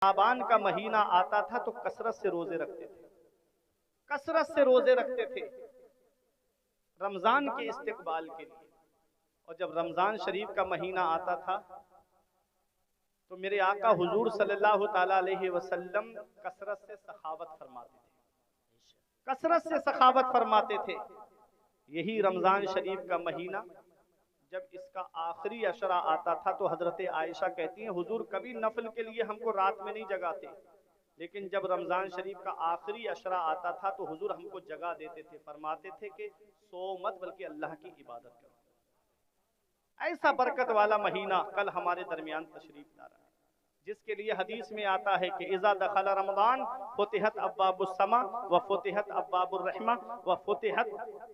शाबान का महीना आता था तो कसरत से रोजे रखते थे, कसरत से रोजे रखते थे रमजान के इस्तिकबाल के लिए। और जब रमजान शरीफ का महीना आता था तो मेरे आका हुजूर सल्लल्लाहु ताला अलैहि वसल्लम कसरत से सखावत फरमाते थे, कसरत से सखावत फरमाते थे। यही रमजान शरीफ का महीना जब इसका आखिरी अशरा आता था तो हजरत आयशा कहती हैं, हुजूर कभी नफल के लिए हमको रात में नहीं जगाते, लेकिन जब रमजान शरीफ का आखिरी अशरा आता था तो हुजूर हमको जगा देते थे, फरमाते थे कि सो मत बल्कि अल्लाह की इबादत करो। ऐसा बरकत वाला महीना कल हमारे दरमियान तशरीफ ला रहा है, जिसके लिए हदीस में आता है कि इज़ा दखल रमज़ान फुतिहत अब्वाबुस समा व फुतिहत अब्वाबुर रहमा व फुतिहत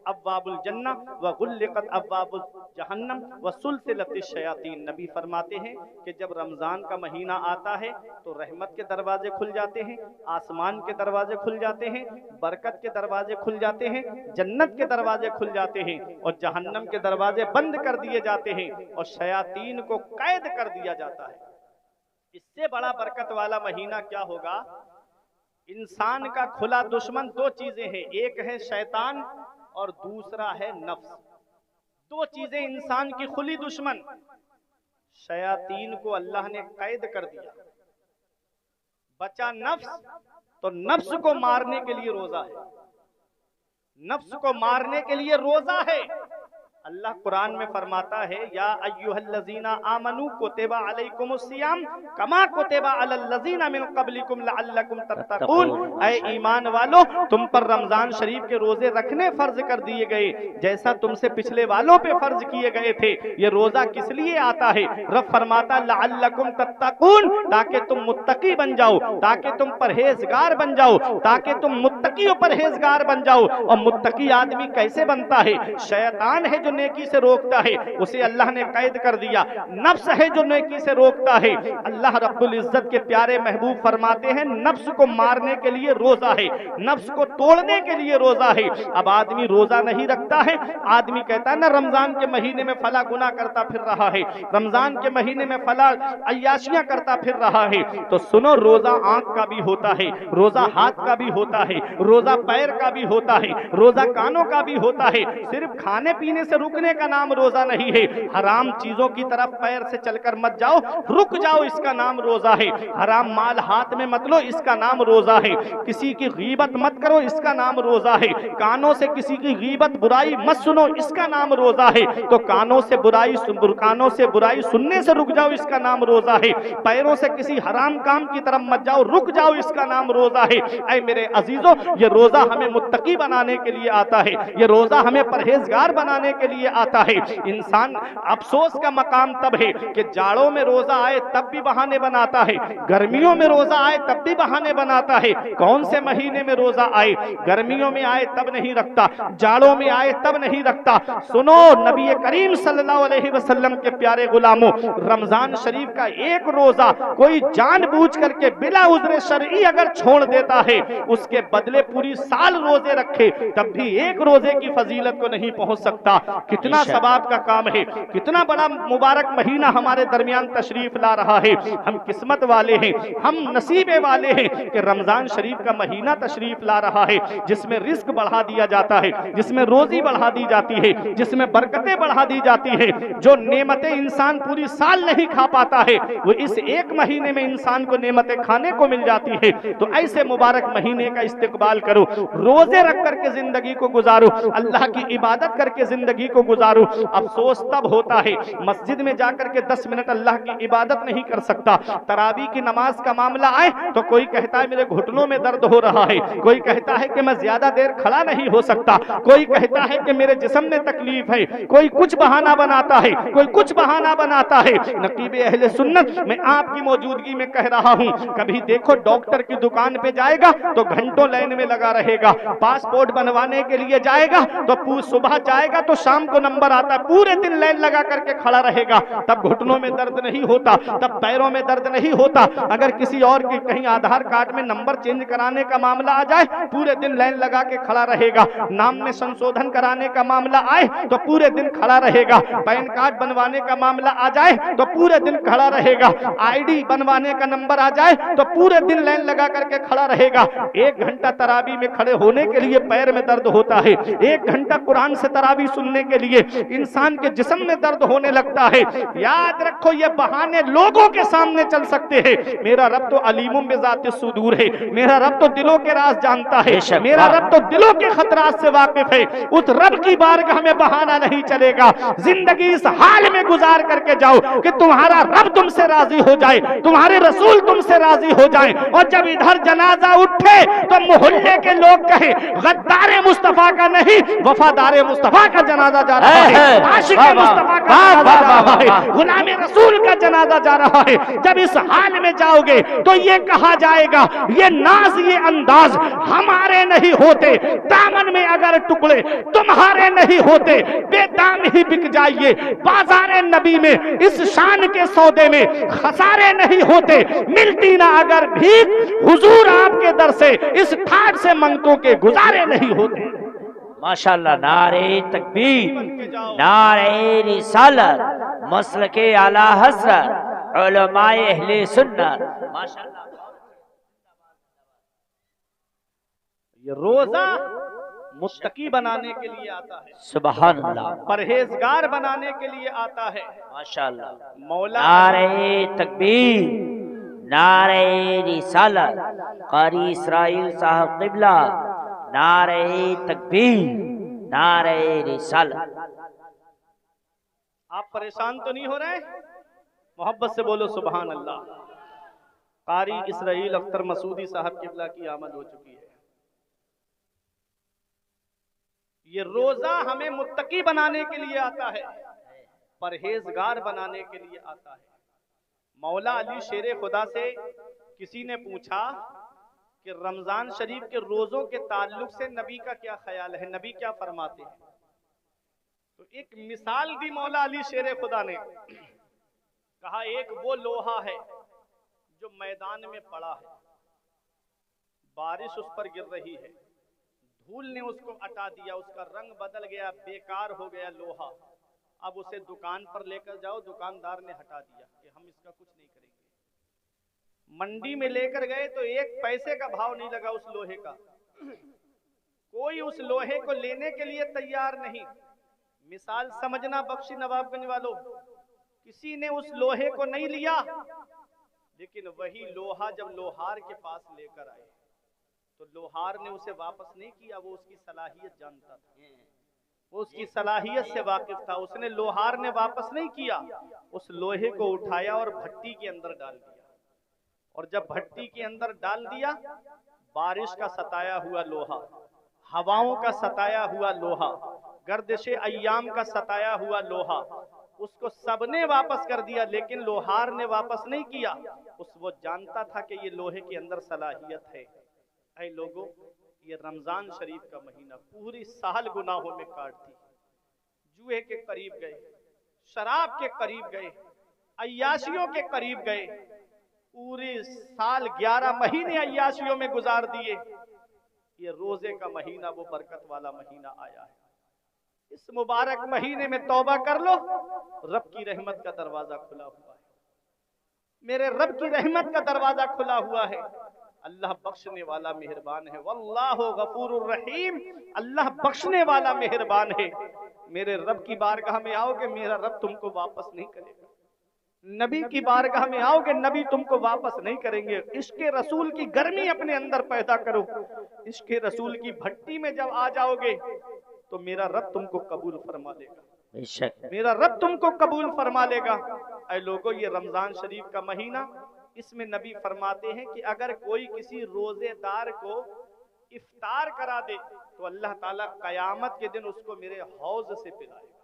अब्वाबुल जन्ना व गुल्लिकत अब्वाबुल जहन्नम व सुलसिलतिश शयातीन। नबी फरमाते हैं कि जब रमज़ान का महीना आता है तो रहमत के दरवाजे खुल जाते हैं, आसमान के दरवाजे खुल जाते हैं, बरकत के दरवाजे खुल जाते हैं, जन्नत के दरवाजे खुल जाते हैं और जहन्नम के दरवाजे बंद कर दिए जाते हैं और शयातीन को कैद कर दिया जाता है। इससे बड़ा बरकत वाला महीना क्या होगा? इंसान का खुला दुश्मन दो चीजें हैं, एक है शैतान और दूसरा है नफ्स। दो चीजें इंसान की खुली दुश्मन। शयातीन को अल्लाह ने कैद कर दिया, बचा नफ्स, तो नफ्स को मारने के लिए रोजा है, नफ्स को मारने के लिए रोजा है। अल्लाह कुरान में फरमाता है, या अय्युहल्लज़ीना आमनू कुतिबा अलैकुमुस्सियाम कमा कुतिबा अलल्लज़ीना मिन क़ब्लिकुम लअल्लकुम तत्तक़ून। ऐ ईमान वालो, तुम पर रमजान शरीफ के रोजे रखने फर्ज कर दिए गए जैसा तुमसे पिछले वालों पे फर्ज किए गए थे। ये रोजा किस लिए आता है? रब फरमाता लअल्लकुम तत्तक़ून, ताकि तुम मुत्तकी बन जाओ, ताकि तुम परहेजगार बन जाओ, ताकि तुम मुत्तकी और परहेजगार बन जाओ। और मुत्तकी आदमी कैसे बनता है? शैतान है जो नेकी से रोकता है, उसे अल्लाह ने कैद कर दिया। नफ्स है जो नेकी से रोकता है। अल्लाह रब्बुल इज्जत के प्यारे महबूब फरमाते हैं, नफ्स को मारने के लिए रोजा है, नफ्स को तोड़ने के लिए रोजा है। अब आदमी रोजा नहीं रखता है, आदमी कहता है ना रमजान के महीने में फला गुनाह करता फिर रहा है, रमजान के महीने में फला अय्याशियां करता फिर रहा है। तो सुनो, रोजा आंख का भी होता है, रोजा हाथ का भी होता है, रोजा पैर का भी होता है, रोजा कानों का भी होता है। सिर्फ खाने पीने से रुकने का नाम रोजा नहीं है। हराम चीजों की तरफ पैर से चलकर मत जाओ, रुक जाओ, इसका नाम रोजा है। हराम माल हाथ में मत लो, इसका नाम रोजा है। किसी की गीबत मत करो, इसका नाम रोजा है। कानों से किसी की गीबत बुराई मत सुनो, इसका नाम रोजा है। तो कानों से बुराई सुनने से रुक जाओ, इसका नाम रोजा है। पैरों से किसी हराम काम की तरफ मत जाओ, रुक जाओ, इसका नाम रोजा है। ऐ मेरे अजीजों, ये रोजा हमें मुत्तकी बनाने के लिए आता है, ये रोजा हमें परहेजगार बनाने के लिए आता है। इंसान अफसोस का मकाम तब है कि जाड़ों में रोजा आए तब भी बहाने बनाता है, गर्मियों में रोजा आए तब भी बहाने बनाता है। कौन से महीने में रोजा आए? गर्मियों में आए तब नहीं रखता, जाड़ों में आए तब नहीं रखता। सुनो, नबी करीम सल्लल्लाहु अलैहि वसल्लम के प्यारे गुलामों, रमजान शरीफ का एक रोजा कोई जानबूझ करके बिला उज़्र शरई अगर छोड़ देता है, उसके बदले पूरी साल रोजे रखे तब भी एक रोजे की फजीलत को नहीं पहुंच सकता। कितना सवाब का काम है, कितना बड़ा मुबारक महीना हमारे दरमियान तशरीफ ला रहा है। हम किस्मत वाले हैं, हम नसीबे वाले हैं कि रमजान शरीफ का महीना तशरीफ ला रहा है, जिसमें रिस्क बढ़ा दिया जाता है, जिसमें रोजी बढ़ा दी जाती है, जिसमें बरकतें बढ़ा दी जाती है। जो नेमतें इंसान पूरी साल नहीं खा पाता है, वो इस एक महीने में इंसान को नेमतें खाने को मिल जाती है। तो ऐसे मुबारक महीने का इस्तेकबाल करो, रोजे रख करके जिंदगी को गुजारो, अल्लाह की इबादत करके जिंदगी को गुजारो। अफसोस तब होता है मस्जिद में जाकर के 10 मिनट अल्लाह की इबादत नहीं कर सकता। तरावी की नमाज का मामला आए तो कोई कहता है मेरे घुटनों में दर्द हो रहा है, कोई कहता है कि मैं ज्यादा देर खड़ा नहीं हो सकता, कोई कहता है कि मेरे जिस्म में तकलीफ है, कोई कुछ बहाना बनाता है, कोई कुछ बहाना बनाता है। नकीबे अहले सुन्नत, मैं आपकी मौजूदगी में कह रहा हूं, कभी देखो डॉक्टर की दुकान पे जाएगा तो घंटों लाइन में लगा रहेगा, पासपोर्ट बनवाने के लिए जाएगा तो सुबह जाएगा तो शाम शाम को नंबर आता है, पूरे दिन लाइन लगा करके खड़ा रहेगा, तब घुटनों में दर्द नहीं होता, तब पैरों में दर्द नहीं होता। अगर किसी और के कहीं आधार कार्ड में नंबर चेंज कराने का मामला आ जाए, पूरे दिन लाइन लगा के खड़ा रहेगा। नाम में संशोधन कराने का मामला आए तो पूरे दिन खड़ा रहेगा। पैन कार्ड बनवाने का मामला आ जाए तो पूरे दिन खड़ा रहेगा। आईडी बनवाने का नंबर आ जाए तो पूरे दिन लाइन लगा करके खड़ा रहेगा। 1 घंटा तरावी में खड़े होने के लिए पैर में दर्द होता है, 1 घंटा कुरान से तरावी सुनने के लिए इंसान के जिस्म में दर्द होने लगता है। याद रखो, ये बहाने लोगों के सामने चल सकते हैं, मेरा रब तो अलीमुम बिज़ाति सुदूर है, मेरा रब तो दिलों के राज जानता है, मेरा रब तो दिलों के खतरात से वाकिफ है। उस रब की बारगाह में बहाना नहीं चलेगा। जिंदगी इस हाल में गुजार करके जाओ कि तुम्हारा रब तुमसे राजी हो जाए, तुम्हारे रसूल तुमसे राजी हो जाए। और जब इधर जनाजा उठे तो मोहल्ले के लोग कहे गद्दारे मुस्तफा का नहीं, वफादारे मुस्तफा का जनाजा जा रहा है, आशिक़े मुस्तफा का जनाजा जा रहा है, गुलामे रसूल का जनाजा जा रहा है। जब इस हाल में जाओगे तो ये कहा जाएगा, ये नाज ये अंदाज हमारे नहीं होते, दामन में अगर टुकड़े तुम्हारे नहीं होते, बेदाम ही बिक जाइए बाजारे नबी में, इस शान के सौदे में खसारे नहीं होते। मिलती ना अगर भीख हुजूर आपके दर से, इस ठाट से मंगतों के गुजारे नहीं होते। माशाअल्लाह, नारे तकबीर, नारे रिसालत, मसलके आला हज़रत, उलमाए अहले सुन्नत। माशाअल्लाह, ये रोजा मुत्तकी बनाने के लिए आता है, सुभान अल्लाह, परहेजगार बनाने के लिए आता है। माशाअल्लाह, मौला नारे तकबीर, नारे रिसालत, कारी इसराइल साहब क़िबला, नारे तकबीर, नारे रिसालत। आप परेशान तो नहीं हो रहे? मोहब्बत से बोलो सुभान अल्लाह। कारी इसराइल अख्तर मसूदी साहब क़िबला की आमद हो चुकी है। ये रोजा हमें मुत्तकी बनाने के लिए आता है, परहेजगार बनाने के लिए आता है। मौला अली शेर खुदा से किसी ने पूछा कि रमजान शरीफ के रोजों के ताल्लुक से नबी का क्या ख्याल है, नबी क्या फरमाते हैं? तो एक मिसाल दी मौला अली शेर खुदा ने, कहा एक वो लोहा है जो मैदान में पड़ा है, बारिश उस पर गिर रही है, धूल ने उसको हटा दिया, उसका रंग बदल गया, बेकार हो गया लोहा। अब उसे दुकान पर लेकर जाओ, दुकानदार ने हटा दिया कि हम इसका कुछ नहीं करेंगे। मंडी में लेकर गए तो 1 पैसे का भाव नहीं लगा उस लोहे का, कोई उस लोहे को लेने के लिए तैयार नहीं। मिसाल समझना बख्शी नवाबगंज वालों, किसी ने उस लोहे को नहीं लिया, लेकिन वही लोहा जब लोहार के पास लेकर आए तो लोहार ने उसे वापस नहीं किया। वो उसकी सलाहियत जानता था, वो उसकी सलाहियत से वाकिफ था। उसने लोहार ने वापस नहीं किया, उस लोहे को उठाया और भट्टी के अंदर डाल दिया। और जब भट्टी के अंदर डाल दिया, बारिश का सताया हुआ लोहा, हवाओं का सताया हुआ लोहा, गर्दिशे अय्याम का सताया हुआ लोहा, उसको सबने वापस कर दिया, लेकिन लोहार ने वापस नहीं किया। वो जानता था कि ये लोहे के अंदर सलाहियत है। ऐ लोगों, ये रमजान शरीफ का महीना पूरी साल गुनाहों में काट दी, जुए के करीब गए, शराब के करीब गए, अय्याशियों के करीब गए, पूरी साल 11 महीने अय्याशियों में गुजार दिए। ये रोजे का महीना वो बरकत वाला महीना आया है। इस मुबारक महीने में तौबा कर लो, रब की रहमत का दरवाजा खुला हुआ है, मेरे रब की रहमत का दरवाजा खुला हुआ है। अल्लाह बख्शने वाला मेहरबान है, वल्लाहु गफूरुर रहीम, अल्लाह बख्शने वाला मेहरबान है। मेरे रब की बारगाह में आओगे, मेरा रब तुमको वापस नहीं करेगा। नबी की बारगाह में आओगे, नबी तुमको वापस नहीं करेंगे। इश्क़े रसूल की गर्मी अपने अंदर पैदा करो, इश्क़े रसूल की भट्टी में जब आ जाओगे तो मेरा रब तुमको कबूल फरमा लेगा, मेरा रब तुमको कबूल फरमा लेगा। ऐ लोगों, ये रमजान शरीफ का महीना, इसमें नबी फरमाते हैं कि अगर कोई किसी रोजेदार को इफ्तार करा दे तो अल्लाह ताला कयामत के दिन उसको मेरे हौज से पिलाएगा।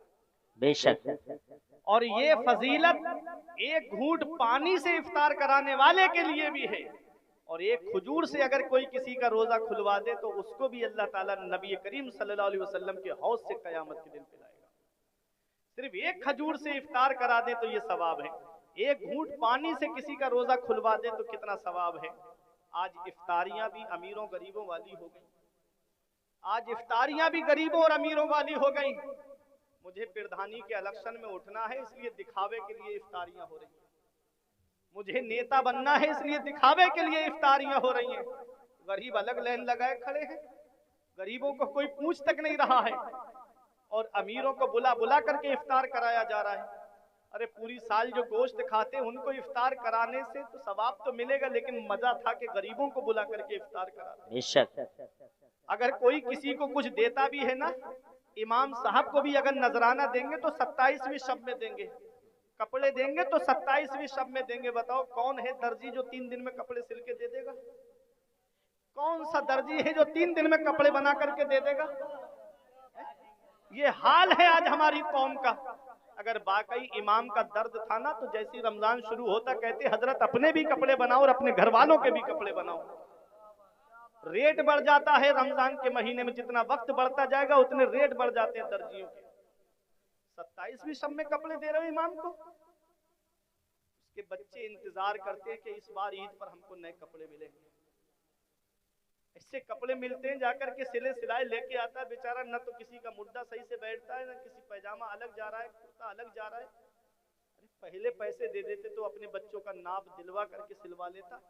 बेशक। और ये फजीलत एक घूंट पानी से इफ्तार कराने वाले के लिए भी है, और एक खजूर से अगर कोई किसी का रोजा खुलवा दे तो उसको भी अल्लाह ताला नबी करीम सल्लल्लाहु अलैहि वसल्लम के हौज से कयामत के दिन पिलाएगा। सिर्फ एक खजूर से इफ्तार करा दे तो ये सवाब है, एक घूंट पानी से किसी का रोजा खुलवा दे तो कितना सवाब है। आज इफ्तारियां भी अमीरों गरीबों वाली हो गई, आज इफ्तारियां भी गरीबों और अमीरों वाली हो गई। मुझे प्रधानी के इलेक्शन में उठना है इसलिए दिखावे के लिए इफ्तारियां हो रही हैं, मुझे नेता बनना है इसलिए दिखावे के लिए इफ्तारियां हो रही हैं। गरीब अलग लाइन लगाए खड़े हैं, गरीबों को कोई पूछ तक नहीं रहा है, और अमीरों को बुला बुला करके इफ्तार कराया जा रहा है। अरे पूरी साल जो गोश्त खाते हैं उनको इफ्तार कराने से तो सवाब तो मिलेगा, लेकिन मजा था कि गरीबों को बुला करके इफ्तार करा। बेशक अगर कोई किसी को कुछ देता भी है ना, इमाम साहब को भी अगर नजराना देंगे तो 27वीं शब में देंगे, कपड़े देंगे तो 27वीं शब में देंगे। बताओ कौन है दर्जी जो 3 दिन में कपड़े सिल के दे देगा? कौन सा दर्जी है जो 3 दिन में कपड़े बना करके दे देगा? ये हाल है आज हमारी कौम का। अगर वाकई इमाम का दर्द था ना तो जैसे रमजान शुरू होता कहते हजरत अपने भी कपड़े बनाओ और अपने घर वालों के भी कपड़े बनाओ। रेट बढ़ जाता है रमजान के महीने में, जितना वक्त बढ़ता जाएगा उतने रेट बढ़ जाते हैं दर्जियों के। 27वीं शब में कपड़े दे रहे हो इमाम को। उसके बच्चे इंतजार करते हैं कि इस बार ईद पर हमको नए कपड़े मिलेंगे। इससे कपड़े मिलते हैं, जाकर के सिले सिलाए लेके आता है बेचारा, न तो किसी का मुड्डा सही से बैठता है, न किसी पैजामा अलग जा रहा है, कुर्ता अलग जा रहा है। अरे पहले पैसे दे देते तो अपने बच्चों का नाप दिलवा करके सिलवा लेता।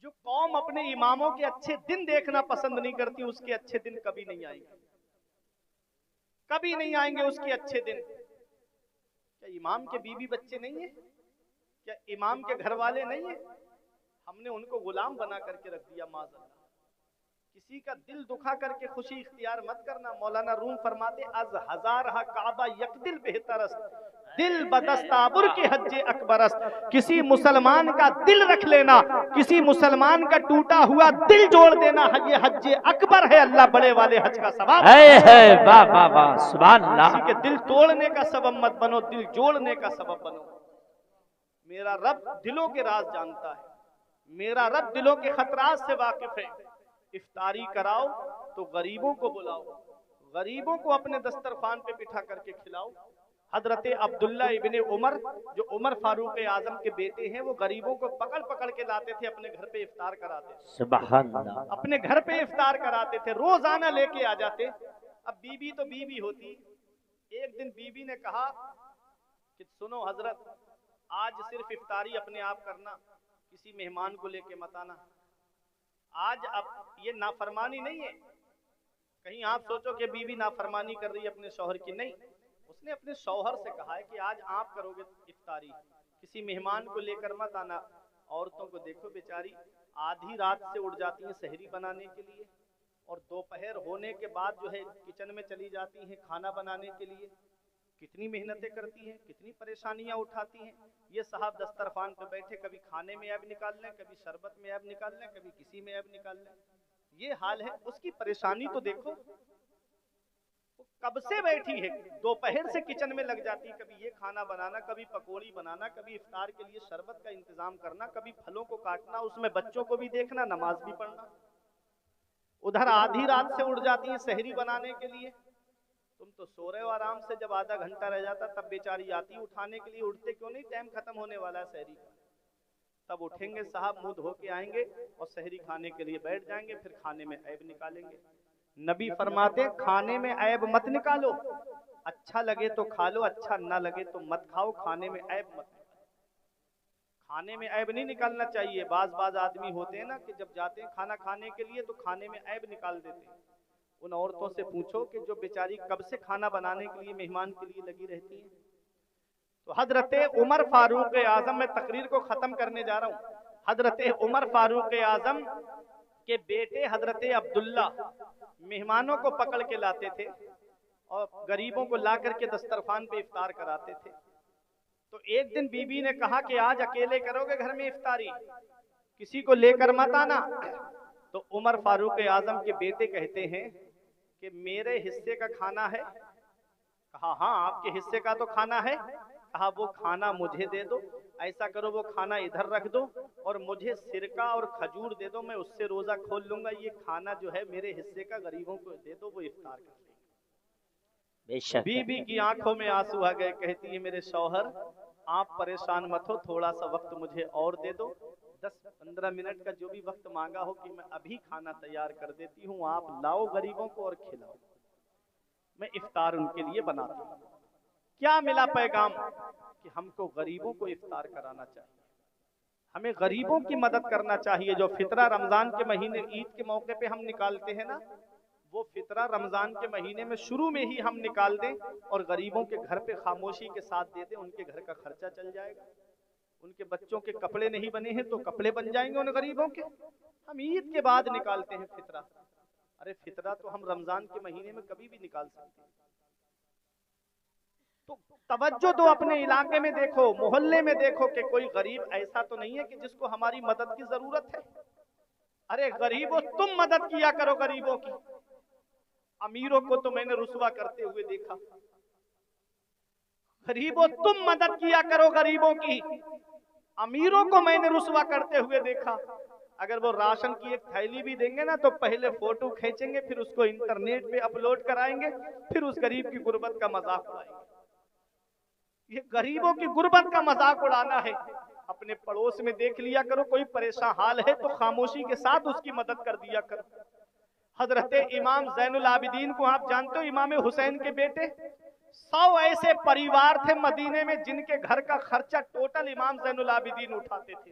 जो कौम अपने इमामों के अच्छे दिन देखना पसंद नहीं करती, उसके अच्छे दिन कभी नहीं आएंगे, कभी नहीं आएंगे उसके अच्छे दिन। क्या इमाम के बीवी बच्चे नहीं है? क्या इमाम के घर वाले नहीं है? हमने उनको गुलाम बना करके रख दिया। माज़अल्लाह, किसी का दिल दुखा करके खुशी इख्तियार मत करना। मौलाना रूम फरमाते अज हजार काबा यकदिल बेहतरस, दिल बदस्ताबुर के हज्जे अकबरस। किसी मुसलमान का दिल रख लेना, किसी मुसलमान का टूटा हुआ दिल जोड़ देना, ये हज्जे अकबर है। अल्लाह बड़े वाले हज का सवाब है। वाह वाह वाह, सुभान अल्लाह। किसी के दिल तोड़ने का सबब मत बनो, दिल जोड़ने का सबब बनो। मेरा रब दिलों के राज जानता है, मेरा रब दिलों के खतरात से वाकिफ है। इफ्तारी कराओ तो गरीबों को बुलाओ, गरीबों को अपने दस्तरखान पे बिठा करके खिलाओ। हजरत अब्दुल्ला इब्ने उमर जो उमर फारूक आजम के बेटे हैं, वो गरीबों को पकड़ पकड़ के लाते थे, अपने घर पे इफ्तार कराते थे। सुभान अल्लाह। अपने घर पे इफ्तार कराते थे, रोजाना लेके आ जाते। अब बीबी तो बीबी होती। एक दिन बीबी ने कहा कि सुनो हजरत, आज सिर्फ इफ्तारी अपने आप करना, किसी मेहमान को लेके मत आना। आज अब ये नाफरमानी नहीं है, कहीं आप सोचो कि बीवी नाफरमानी कर रही है अपने शौहर की। नहीं, उसने अपने शौहर से कहा है कि आज आप करोगे इफ्तारी, किसी मेहमान को लेकर मत आना। औरतों को देखो बेचारी आधी रात से उठ जाती हैं सहरी बनाने के लिए, और दोपहर होने के बाद जो है किचन में चली जाती हैं खाना बनाने के लिए। कितनी मेहनतें करती हैं, कितनी परेशानियां उठाती हैं। ये साहब दस्तरखान पे बैठे कभी खाने में ऐब निकाल लें, कभी शरबत में ऐब निकाल लें, कभी किसी में ऐब निकाल लें। ये हाल है। उसकी परेशानी तो देखो, वो कब से बैठी है, दोपहर से किचन में लग जाती है, कभी ये खाना बनाना, कभी पकौड़ी बनाना, कभी इफ्तार के लिए शरबत का इंतजाम करना, कभी फलों को काटना, उसमें बच्चों को भी देखना, नमाज भी पढ़ना। उधर आधी रात से उठ जाती है सहरी बनाने के लिए। तुम तो सो रहे हो आराम से, जब आधा घंटा रह जाता तब बेचारी आती उठाने के लिए। उठते क्यों नहीं? टाइम खत्म होने वाला है सहरी का। तब उठेंगे साहब, मुंह धो के आएंगे और सहरी खाने के लिए बैठ जाएंगे, फिर खाने में ऐब निकालेंगे। नबी फरमाते खाने में ऐब मत निकालो, अच्छा लगे तो खा लो, अच्छा ना लगे तो मत खाओ। खाने में ऐब मत निकालो, खाने में ऐब नहीं निकालना चाहिए। बाज आदमी होते हैं ना कि जब जाते हैं खाना खाने के लिए तो खाने में ऐब निकाल देते हैं। उन औरतों से पूछो कि जो बेचारी कब से खाना बनाने के लिए मेहमान के लिए लगी रहती हैं। तो हजरत उमर फारूक आजम, मैं तकरीर को खत्म करने जा रहा हूँ। हजरत उमर फारूक आजम के बेटे हजरत अब्दुल्ला मेहमानों को पकड़ के लाते थे और गरीबों को ला करके दस्तरखान पे इफ्तार कराते थे। तो एक दिन बीबी ने कहा कि आज अकेले करोगे घर में इफ्तारी, किसी को लेकर मत आना। तो उमर फारूक आजम के बेटे कहते हैं कि मेरे हिस्से का खाना है। कहा हाँ आपके हिस्से का तो खाना है। कहा वो खाना मुझे दे दो, ऐसा करो वो खाना इधर रख दो और मुझे सिरका और खजूर दे दो, मैं उससे रोजा खोल लूंगा। ये खाना जो है मेरे हिस्से का गरीबों को दे दो, वो इफ्तार कर लेंगे। बेशक बीबी की आंखों में आंसू आ गए, कहती है मेरे शौहर आप परेशान मत हो, थोड़ा सा वक्त मुझे और दे दो, 10-15 मिनट का जो भी वक्त मांगा हो कि मैं अभी खाना तैयार कर देती हूँ, आप लाओ गरीबों को और खिलाओ, मैं इफ्तार उनके लिए बनाती हूँ। क्या मिला पैगाम कि हमको गरीबों को इफ्तार कराना चाहिए, हमें गरीबों की मदद करना चाहिए। जो फितरा रमजान के महीने ईद के मौके पे हम निकालते हैं ना, वो फितरा रमजान के महीने में शुरू में ही हम निकाल दें और गरीबों के घर पे खामोशी के साथ दे दें, उनके घर का खर्चा चल जाएगा। उनके बच्चों के कपड़े नहीं बने हैं तो कपड़े बन जाएंगे उन गरीबों के। हम ईद के बाद निकालते हैं फितरा, अरे फितरा तो हम रमजान के महीने में कभी भी निकाल सकते हैं। तो तवज्जो दो, अपने इलाके में देखो, मोहल्ले में देखो कि कोई गरीब ऐसा तो नहीं है कि जिसको हमारी मदद की जरूरत है। अरे गरीबों तुम मदद किया करो गरीबों की। अमीरों को तो मैंने रुसवा करते हुए देखा, गरीबों तुम मदद किया करो गरीबों की। अमीरों को मैंने रुसवा करते हुए देखा। अगर वो राशन की एक थैली भी देंगे ना तो पहले फोटो खींचेंगे, फिर उसको इंटरनेट पे अपलोड कराएंगे, फिर उस गरीब की गुर्बत का मजाक उड़ाएंगे। ये गरीबों की गुर्बत का मजाक उड़ाना है। अपने पड़ोस में देख लिया करो, कोई परेशान हाल है तो खामोशी के साथ उसकी मदद कर दिया करो। हजरत इमाम ज़ैनुल आबिदीन को आप जानते हो, इमाम हुसैन के बेटे। 100 ऐसे परिवार थे मदीने में जिनके घर का खर्चा टोटल इमाम ज़ैनुल आबिदीन उठाते थे।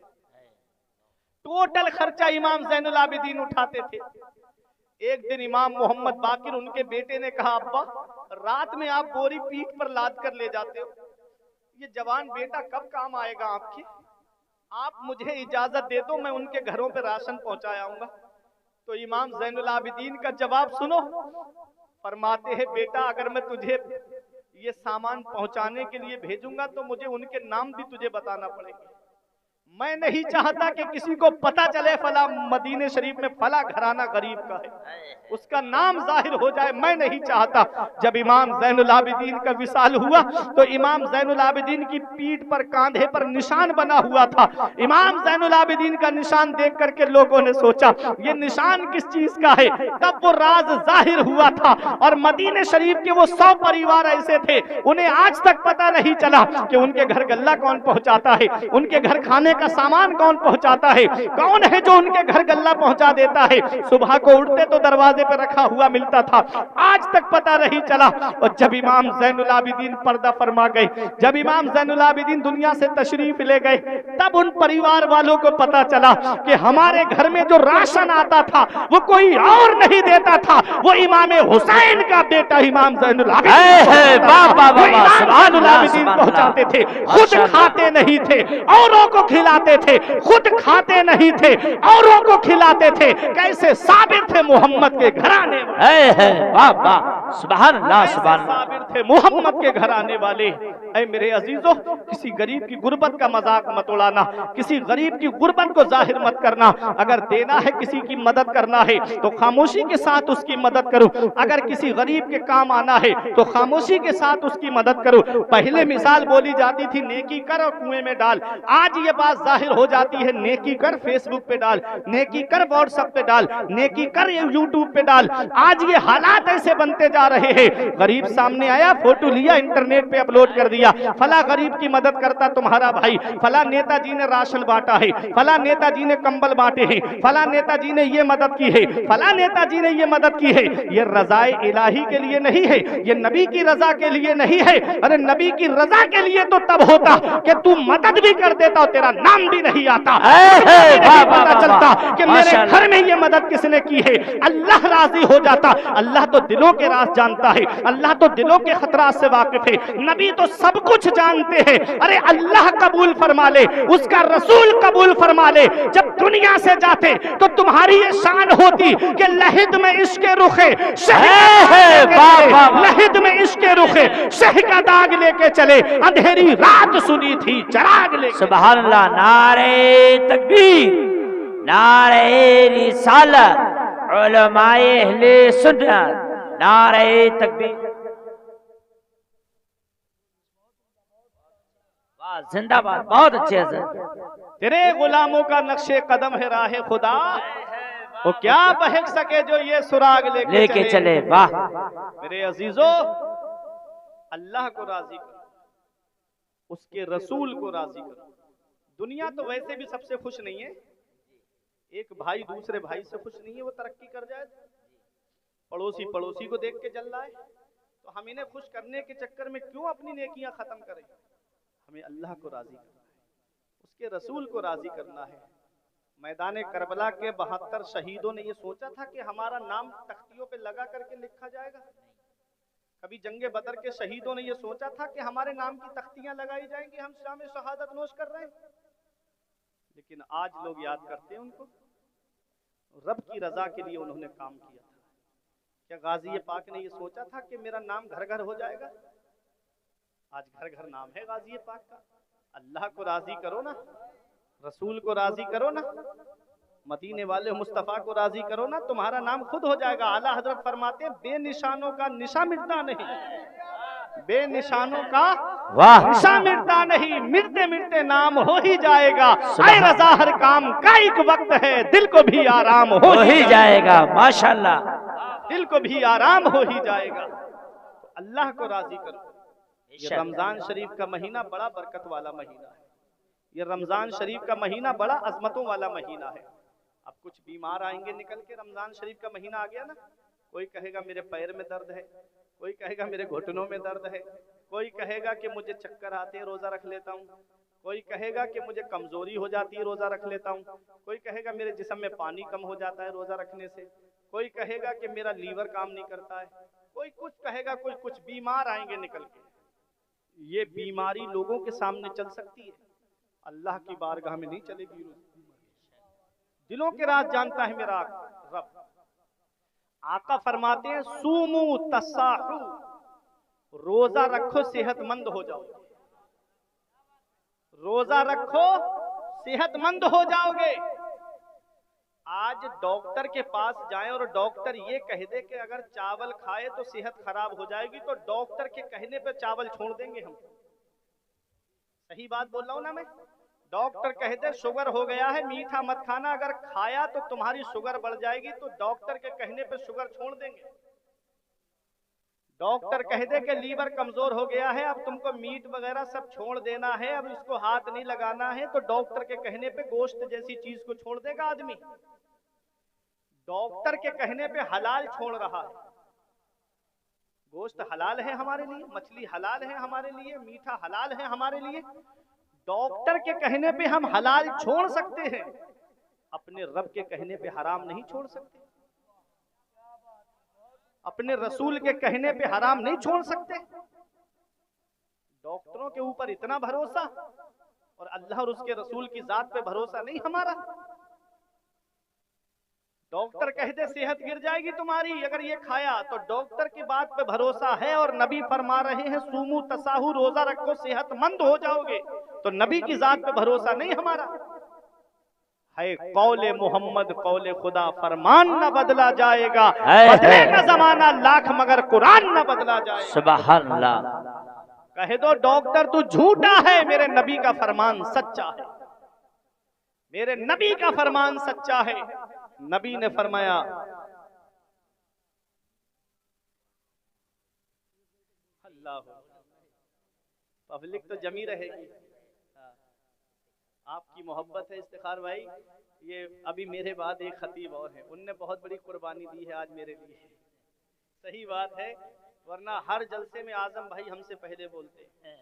टोटल खर्चा इमाम ज़ैनुल आबिदीन उठाते थे। एक दिन इमाम मोहम्मद बाकिर उनके बेटे ने कहा, अब्बा रात में आप बोरी पीठ पर लाद कर ले जाते हो, ये जवान बेटा कब काम आएगा आपके? आप मुझे इजाजत दे दो, मैं उनके घरों पे राशन पहुंचा आऊंगा। तो इमाम ज़ैनुल आबिदीन का जवाब सुनो, फरमाते हैं बेटा अगर मैं तुझे ये सामान पहुंचाने के लिए भेजूंगा तो मुझे उनके नाम भी तुझे बताना पड़ेगा। मैं नहीं चाहता कि किसी को पता चले फला मदीने शरीफ में फला घराना गरीब का है, उसका नाम जाहिर हो जाए, मैं नहीं चाहता। जब इमाम ज़ैनुल आबिदीन का विसाल हुआ तो इमाम ज़ैनुल आबिदीन की पीठ पर, कांधे पर निशान बना हुआ था। इमाम ज़ैनुल आबिदीन का निशान देख करके लोगों ने सोचा ये निशान किस चीज का है। तब वो राज जाहिर हुआ था और मदीने शरीफ के वो 100 परिवार ऐसे थे, उन्हें आज तक पता नहीं चला कि उनके घर गल्ला कौन पहुंचाता है, उनके घर खाने का सामान कौन पहुंचाता है, कौन है जो उनके घर गल्ला पहुंचा देता है। सुबह को उठते तो दरवाजे पे रखा हुआ मिलता था, आज तक पता नहीं चला। और जब इमाम ज़ैनुल आबिदीन पर्दा फरमा गए, जब इमाम ज़ैनुल आबिदीन दुनिया से तशरीफ ले गए, तब उन परिवार वालों को पता चला कि हमारे घर में जो राशन आता था वो कोई और नहीं देता था, वो इमाम हुसैन का बेटा इमाम ज़ैनुल आबिदीन पहुंचाते थे। खुद खाते नहीं थे, औरों को खिलाते थे, खुद खाते नहीं थे, औरों को खिलाते थे। कैसे साबिर थे मोहम्मद के घराने वाले, सुभान अल्लाह, सुभान साबिर थे मोहम्मद के घराने वाले। ऐ मेरे अजीजों, किसी गरीब की गुर्बत का मजाक मत उड़ाना, किसी गरीब की गुर्बत को जाहिर मत करना। अगर देना है, किसी की मदद करना है तो खामोशी के साथ उसकी मदद करो। अगर किसी गरीब के काम आना है तो खामोशी के साथ उसकी मदद करो। पहले मिसाल बोली जाती थी नेकी कर और कुएं में डाल, आज ये बात जाहिर हो जाती है नेकी कर फेसबुक पे डाल, नेकी कर व्हाट्सएप पे डाल, नेकी कर यूट्यूब पे डाल। आज ये हालात ऐसे बनते जा रहे हैं, गरीब सामने आया, फोटो लिया, इंटरनेट पे अपलोड कर दिया, फला गरीब की मदद करता तुम्हारा भाई, फला नेताजी ने राशन बांटा है, फला नेताजी ने कंबल बांटे हैं, फला नेताजी ने ये मदद की है, फला नेताजी ने ये मदद की है। ये रज़ाए इलाही के लिए नहीं है, ये नबी की रजा के लिए नहीं है। अरे नबी की रजा के लिए तो तब होता कि तू मदद भी कर देता और तेरा नाम भी नहीं आता, पता चलता कि मेरे घर में ये मदद किसने की है। अल्लाह राजी हो जाता। अल्लाह तो दिलों के राज जानता है, अल्लाह तो दिलों के खतरात से वाकिफ है, नबी तो सब कुछ जानते हैं। अरे अल्लाह कबूल फरमा ले, उसका रसूल कबूल फरमा ले। जब दुनिया से जाते तो तुम्हारी ये शान होती कि लहिद में इश्क़े रुखे, लहिद में इश्क़े रुखे शह का दाग लेके चले, अंधेरी रात सुनी थी चराग ले। सुभान अल्लाह, नारे तकबीर, नारे रिसालत, उलमाए अहले सुन्नत, नारे तकबीर। वाह, जिंदाबाद, बहुत अच्छे से। तेरे गुलामों का नक्शे कदम है राह खुदा, वो क्या बहक सके जो ये सुराग लेके चले। वाह मेरे अजीजों, अल्लाह को राजी करो, उसके रसूल को राजी करो। दुनिया तो वैसे भी सबसे खुश नहीं है, एक भाई दूसरे भाई से खुश नहीं है, वो तरक्की कर जाए, पड़ोसी पड़ोसी को देख के जल रहा है, तो हम इन्हें खुश करने के चक्कर में क्यों अपनी नेकियां खत्म करें। हमें अल्लाह को राजी करना है, उसके रसूल को राजी करना है। मैदान करबला के 72 शहीदों ने ये सोचा था कि हमारा नाम तख्तियों पे लगा करके लिखा जाएगा। कभी जंगे बदर के शहीदों ने ये सोचा था कि हमारे नाम की तख्तियां लगाई जाएंगी, हम शाम शहादत नोश कर रहे हैं। लेकिन आज लोग याद करते हैं उनको, रब की रजा के लिए उन्होंने काम किया था। क्या गाजी पाक ने ये सोचा था कि मेरा नाम घर घर हो जाएगा? आज घर घर नाम है गाजी पाक का। अल्लाह को राजी करो ना, रसूल को राजी करो ना, मदीने वाले मुस्तफा को राजी करो ना, तुम्हारा नाम खुद हो जाएगा। आला हजरत फरमाते हैं बेनिशानों का निशा मिटता नहीं, बेनिशानों का निशा मिटता नहीं, मिटते मिटते नाम हो ही जाएगा। ऐ रजा हर काम का एक वक्त है, दिल को भी आराम हो ही जाएगा। माशाल्लाह, दिल को भी आराम हो ही जाएगा। तो अल्लाह को राजी करो। ये रमजान शरीफ का महीना बड़ा बरकत वाला महीना है। ये रमजान शरीफ का महीना बड़ा अजमतों वाला महीना है। अब कुछ बीमार आएंगे निकल के, रमजान शरीफ का महीना आ गया ना, कोई कहेगा मेरे पैर में दर्द है, कोई कहेगा मेरे घुटनों में दर्द है, कोई कहेगा कि मुझे चक्कर आते हैं रोजा रख लेता हूँ, कोई कहेगा कि मुझे कमजोरी हो जाती है रोजा रख लेता हूँ, कोई कहेगा मेरे जिस्म में पानी कम हो जाता है रोजा रखने से, कोई कहेगा कि मेरा लीवर काम नहीं करता है, कोई कुछ कहेगा, कोई कुछ। बीमार आएंगे निकल के। ये बीमारी लोगों के सामने चल सकती है, अल्लाह की बारगाह में नहीं चलेगी। दिलों के राज जानता है मेरा रब। आका फरमाते हैं सूमू तसाहु, रोजा रखो सेहतमंद हो जाओ, रोजा रखो सेहतमंद हो जाओगे। आज डॉक्टर के पास जाएं और डॉक्टर ये कह दे कि अगर चावल खाए तो सेहत खराब हो जाएगी, तो डॉक्टर के कहने पे चावल छोड़ देंगे हम। सही बात बोल रहा हूं ना मैं? डॉक्टर कह दे शुगर हो गया है, मीठा मत खाना, अगर खाया तो तुम्हारी शुगर बढ़ जाएगी, तो डॉक्टर के कहने पे शुगर छोड़ देंगे। डॉक्टर कह दे कि लीवर कमजोर हो गया है, अब तुमको मीट वगैरह सब छोड़ देना है, अब इसको हाथ नहीं लगाना है, तो डॉक्टर के कहने पे गोश्त जैसी चीज को छोड़ देगा आदमी। डॉक्टर के कहने पे हलाल छोड़ रहा है। गोश्त हलाल है हमारे लिए, मछली हलाल है हमारे लिए, मीठा हलाल है हमारे लिए। डॉक्टर के कहने पे हम हलाल छोड़ सकते हैं, अपने रब के कहने पे हराम नहीं छोड़ सकते, अपने रसूल के कहने पे हराम नहीं छोड़ सकते। डॉक्टरों के ऊपर इतना भरोसा और अल्लाह और उसके रसूल की जात पे भरोसा नहीं हमारा। डॉक्टर कहते सेहत गिर जाएगी तुम्हारी अगर ये खाया, तो डॉक्टर की बात पे भरोसा है, और नबी फरमा रहे हैं सूमू तसाहु, रोजा रखो सेहतमंद हो जाओगे, तो नबी की जात पे भरोसा नहीं हमारा है। कौले मोहम्मद कौले खुदा, फरमान न बदला जाएगा, बदलेगा जमाना लाख मगर कुरान न बदला जाएगा। सुभान अल्लाह। कहे दो डॉक्टर तू झूठा है, मेरे नबी का फरमान सच्चा है, मेरे नबी का फरमान सच्चा है। नबी ने फरमाया अल्लाह, पब्लिक तो जमी रहेगी, आपकी मोहब्बत है इफ्तिखार भाई। ये अभी मेरे बाद एक खतीब और है, उनने बहुत बड़ी कुर्बानी दी है आज मेरे लिए। सही बात है, वरना हर जलसे में आजम भाई हमसे पहले बोलते हैं,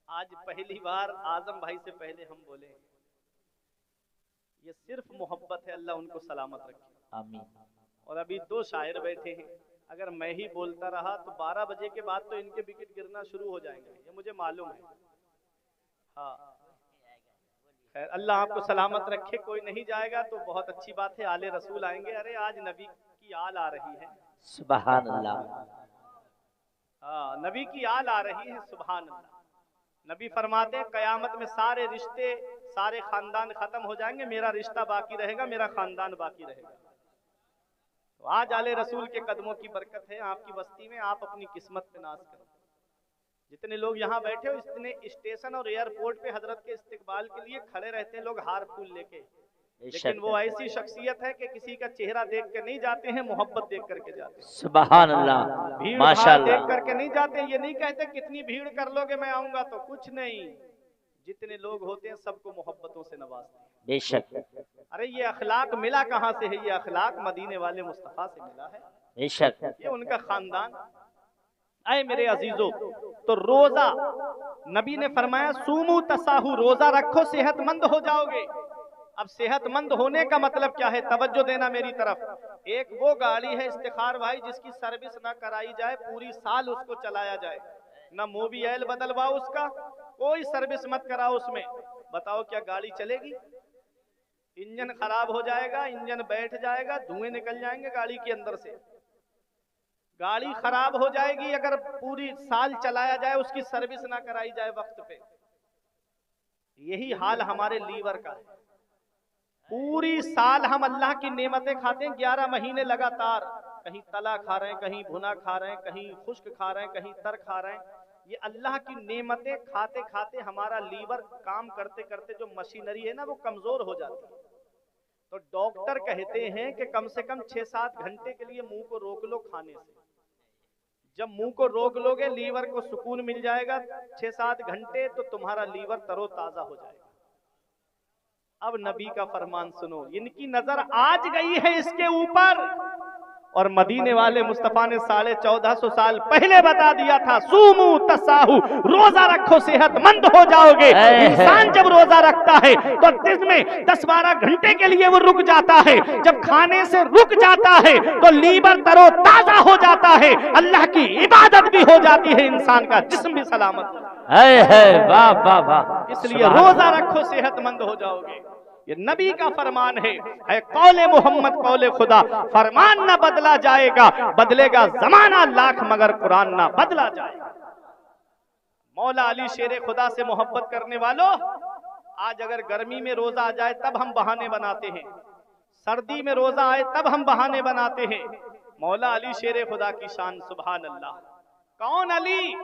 आज पहली बार आजम भाई से पहले हम बोले। ये सिर्फ मोहब्बत है, अल्लाह उनको सलामत रखे, आमीन। और अभी 2 शायर बैठे हैं, अगर मैं ही बोलता रहा तो 12 बजे के बाद तो इनके विकेट गिरना शुरू हो जाएंगे, ये मुझे मालूम है। हाँ खैर, अल्लाह आपको सलामत रखे। कोई नहीं जाएगा तो बहुत अच्छी बात है, आले रसूल आएंगे। अरे आज नबी की आल आ रही है, सुभान अल्लाह। हाँ नबी की आल आ रही है, सुभान अल्लाह। नबी फरमाते हैं कयामत में सारे रिश्ते सारे खानदान खत्म हो जाएंगे, मेरा रिश्ता बाकी रहेगा, मेरा खानदान बाकी रहेगा। तो आज आले रसूल के कदमों की बरकत है आपकी बस्ती में, आप अपनी किस्मत पे नाज करो। जितने लोग यहाँ बैठे हो, इतने स्टेशन और एयरपोर्ट पे हजरत के इस्तकबाल के लिए खड़े रहते हैं लोग हार फूल लेके, लेकिन वो ऐसी शख्सियत है कि किसी का चेहरा देख के नहीं जाते हैं, मोहब्बत देख करके जाते हैं। सुभान अल्लाह, भीड़ भाड़ माशाअल्लाह। देख करके नहीं जाते। ये नहीं कहते कितनी भीड़ कर लोगे मैं आऊंगा, तो कुछ नहीं, जितने लोग होते हैं सबको मोहब्बतों से नवाजते हैं। बेशक अरे ये अखलाक मिला कहाँ से है? ये अखलाक मदीने वाले मुस्तफा से मिला है, बेशक। ये उनका खानदान। आए मेरे अजीजों, तो रोजा नबी ने फरमाया सूमू तसाहू, रोजा रखो सेहतमंद हो जाओगे। अब सेहतमंद होने का मतलब क्या है? तवज्जो देना मेरी तरफ। एक वो गाड़ी है इफ्तिखार भाई जिसकी सर्विस ना कराई जाए, पूरी साल उसको चलाया जाए, ना मोबियल बदलवाओ उसका, कोई सर्विस मत कराओ उसमें, बताओ क्या गाड़ी चलेगी? इंजन खराब हो जाएगा, इंजन बैठ जाएगा, धुएं निकल जाएंगे गाड़ी के अंदर से, गाड़ी खराब हो जाएगी अगर पूरी साल चलाया जाए, उसकी सर्विस ना कराई जाए वक्त पे। यही हाल हमारे लीवर का है। पूरी साल हम अल्लाह की नेमतें खाते हैं, 11 महीने लगातार, कहीं तला खा रहे हैं, कहीं भुना खा रहे हैं, कहीं खुश्क खा रहे हैं, कहीं तर खा रहे हैं। ये अल्लाह की नेमतें खाते खाते हमारा लीवर काम करते करते जो मशीनरी है ना वो कमजोर हो जाती है। तो डॉक्टर कहते हैं कि कम से कम 6-7 घंटे के लिए मुंह को रोक लो खाने से। जब मुंह को रोक लोगे लीवर को सुकून मिल जाएगा 6-7 घंटे, तो तुम्हारा लीवर तरोताजा हो जाएगा। अब नबी का फरमान सुनो, इनकी नजर आज गई है इसके ऊपर, और मदीने वाले मुस्तफा ने 1450 साल पहले बता दिया था, सूमू तसाहू, रोजा रखो सेहतमंद हो जाओगे। इंसान जब रोजा रखता है तो दिन में 10-12 घंटे के लिए वो रुक जाता है, जब खाने से रुक जाता है तो लीवर तरोताजा हो जाता है, अल्लाह की इबादत भी हो जाती है, इंसान का जिस्म भी सलामत। वाह वाह वाह। इसलिए रोजा रखो सेहतमंद हो जाओगे। ये नबी का फरमान है कौले मोहम्मद कौले खुदा, फरमान ना बदला जाएगा, बदलेगा जमाना लाख मगर कुरान ना बदला जाएगा। मौला अली शेरे खुदा से मोहब्बत करने वालों, आज अगर गर्मी में रोजा आ जाए तब हम बहाने बनाते हैं, सर्दी में रोजा आए तब हम बहाने बनाते हैं। मौला अली शेरे खुदा की शान, सुभान अल्लाह। कौन अली?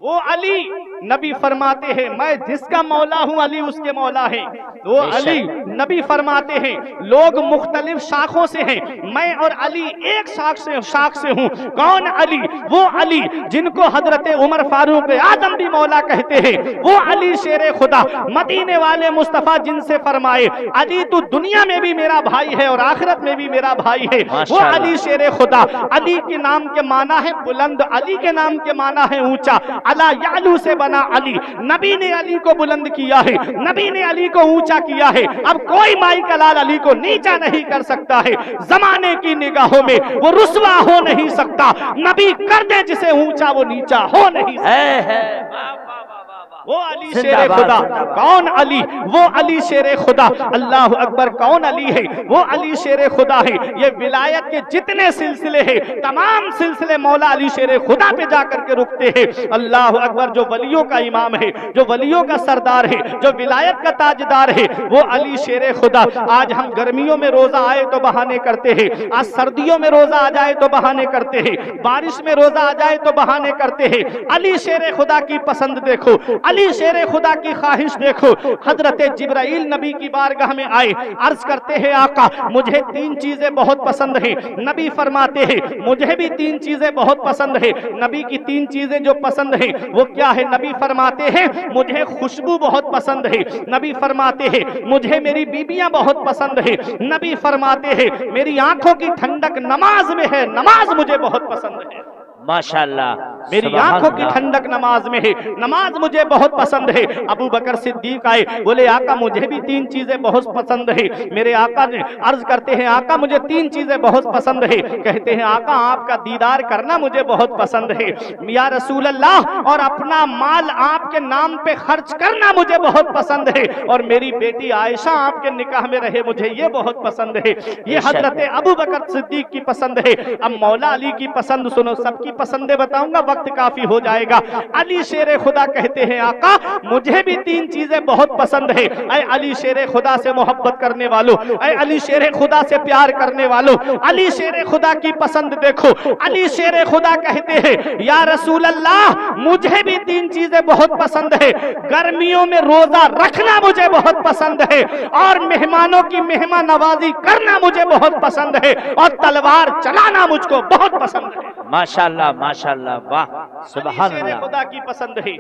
वो अली, नबी फरमाते हैं मैं जिसका मौला हूं अली उसके मौला है। वो अली, नबी फरमाते हैं लोग मुख्तलिफ शाखों से हैं, मैं और अली एक शाख से हूं। कौन अली? वो अली जिनको हजरत उमर फारूक आजम भी मौला कहते हैं, वो अली शेरे खुदा, मदीने वाले मुस्तफा जिनसे फरमाए अली तू दुनिया में भी मेरा भाई है और आखिरत में भी मेरा भाई है, वो अली शेरे खुदा। अली के नाम के माना है बुलंद, अली के नाम के माना है ऊंचा, अला यालू से बना अली, नबी ने अली को बुलंद किया है, नबी ने अली को ऊंचा किया है। अब कोई माई का लाल अली को नीचा नहीं कर सकता है, जमाने की निगाहों में वो रुस्वा हो नहीं सकता, नबी कर दे जिसे ऊंचा वो नीचा हो नहीं सकता। वो अली शेरे खुदा। कौन अली? वो अली शेरे खुदा। अल्लाह अकबर। कौन अली है? वो अली शेरे खुदा है। ये विलायत के जितने सिलसिले हैं तमाम सिलसिले मौला अली शेरे खुदा पे जाकर के रुकते हैं। अल्लाह अकबर। जो वलियों का इमाम है, जो वलियों का सरदार है, जो विलायत का ताजदार है, वो अली शेरे खुदा। आज हम गर्मियों में रोजा आए तो बहाने करते हैं, आज सर्दियों में रोजा आ जाए तो बहाने करते हैं, बारिश में रोजा आ जाए तो बहाने करते हैं। अली शेरे खुदा की पसंद देखो, अली शेरे खुदा की ख्वाहिश देखो। हजरत जिब्राइल नबी की बारगाह में आए, अर्ज करते हैं आका मुझे 3 चीजें बहुत पसंद है। नबी फरमाते हैं मुझे भी 3 चीजें बहुत पसंद है। नबी की 3 चीजें जो पसंद है वो क्या है? नबी फरमाते हैं मुझे खुशबू बहुत पसंद है। नबी फरमाते हैं मुझे मेरी बीबियां बहुत पसंद है। नबी फरमाते हैं मेरी आंखों की ठंडक नमाज में है, नमाज मुझे बहुत पसंद है। माशाअल्लाह। मेरी आंखों की ठंडक नमाज में है, नमाज मुझे बहुत पसंद है। अबू बकर सिद्दीक आए, बोले आका मुझे भी 3 चीजें बहुत पसंद है। मेरे आका ने अर्ज करते हैं आका मुझे 3 चीजें बहुत पसंद है। कहते हैं आका आपका दीदार करना मुझे बहुत पसंद है या रसूल अल्लाह, और अपना माल आपके नाम पे खर्च करना मुझे बहुत पसंद है, और मेरी बेटी आयशा आपके निकाह में रहे मुझे ये बहुत पसंद है। ये हजरत अबू बकर सिद्दीक की पसंद है। अब मौला अली की पसंद सुनो, सबकी पसंदें बताऊंगा, वक्त वक्त काफी हो जाएगा। अली शेर खुदा कहते हैं आका मुझे भी 3 चीजें बहुत पसंद है। ऐ अली शेर खुदा से मोहब्बत करने वालों, ऐ अली शेर खुदा से प्यार करने वालों, अली शेर खुदा की पसंद देखो। अली शेर खुदा कहते हैं या रसूल अल्लाह मुझे भी 3 चीजें बहुत पसंद है। गर्मियों में रोजा रखना मुझे बहुत पसंद है, और मेहमानों की मेहमान नवाजी करना मुझे बहुत पसंद है, और तलवार चलाना मुझको बहुत पसंद है। माशाल्लाह माशाल्लाह, वाह सुभान अल्लाह। खुदा की पसंद है,